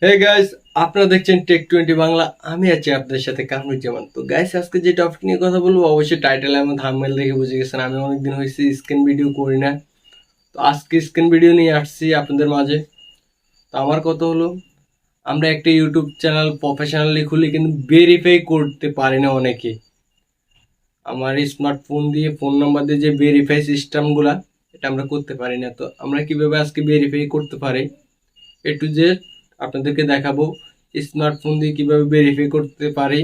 Hey guys, আপনারা দেখছেন take 20 Bangla. আমি আছি আপনাদের সাথে কামরুজ্জামান। তো গাইস, আজকে যে টপিক নিয়ে কথা বলবো অবশ্যই টাইটেল এবং থাম্বনেল দেখে বুঝে গেছেন আমি অনেকদিন হয়েছে স্ক্রিন ভিডিও করি না। তো আজকে স্ক্রিন ভিডিও নিয়ে আসছি আপনাদের মাঝে। তো আমার কথা হলো, আমরা একটা ইউটিউব চ্যানেল প্রফেশনালি খুলি কিন্তু ভেরিফাই করতে পারি না অনেকে। আমার স্মার্টফোন দিয়ে ফোন নাম্বার দিয়ে যে ভেরিফাই সিস্টেমগুলা, এটা আমরা করতে পারি না। তো আমরা কিভাবে আজকে ভেরিফাই করতে পারি টু জেড আপনাদেরকে দেখাবো। স্মার্টফোন দিয়ে কিভাবে ভেরিফাই করতে পারি,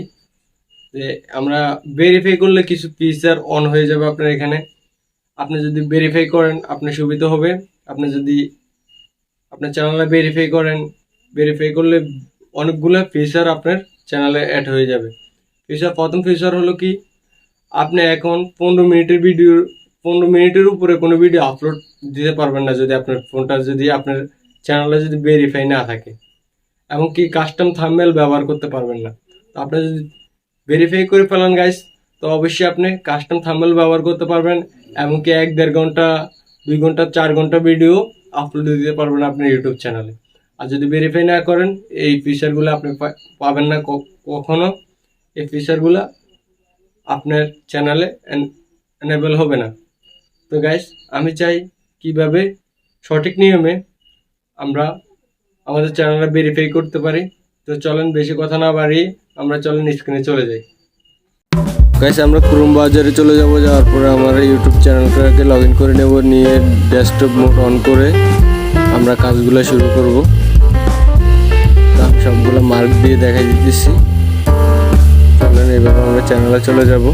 যে আমরা ভেরিফাই করলে কিছু ফিচার অন হয়ে যাবে আপনার এখানে। আপনি যদি ভেরিফাই করেন আপনার সুবিধা হবে। আপনি যদি আপনার চ্যানেলে ভেরিফাই করলে অনেকগুলো ফিচার আপনার চ্যানেলে অ্যাড হয়ে যাবে। প্রথম ফিচার হলো কি, আপনি এখন 15 মিনিটের উপরে কোনো ভিডিও আপলোড দিতে পারবেন না যদি আপনার ফোনটা যদি আপনার চ্যানেলে যদি ভেরিফাই না থাকে। এমনকি কাস্টম থাম্বনেল ব্যবহার করতে পারবেন না। তো আপনি যদি ভেরিফাই করে ফেলেন গাইস, তো অবশ্যই আপনি কাস্টম থাম্বনেল ব্যবহার করতে পারবেন। এমনকি 1-1.5 ঘন্টা, 2 ঘন্টা, 4 ঘন্টা ভিডিও আপলোড দিতে পারবেন আপনার ইউটিউব চ্যানেলে। আর যদি ভেরিফাই না করেন, এই ফিচারগুলো আপনি পাবেন না কখনো। এই ফিচারগুলো আপনার চ্যানেলে এনেবল হবে না। তো গাইস, আমি চাই কিভাবে সঠিক নিয়মে আমরা আমাদের চ্যানেলটা ভেরিফাই করতে পারি। তো চলেন বেশি কথা না বাড়িয়ে আমরা স্ক্রিনে চলে যাই। গাইস, আমরা ক্রোম ব্রাউজারে চলে যাব। যাওয়ার পরে আমার ইউটিউব চ্যানেলটাকে লগ ইন করে নেব। নিয়ে ডেস্কটপ মোড অন করে আমরা কাজগুলো শুরু করব। সবগুলো মার্ক দিয়ে দেখাই দিতেছি। চলেন এইভাবে আমরা চ্যানেলে চলে যাব।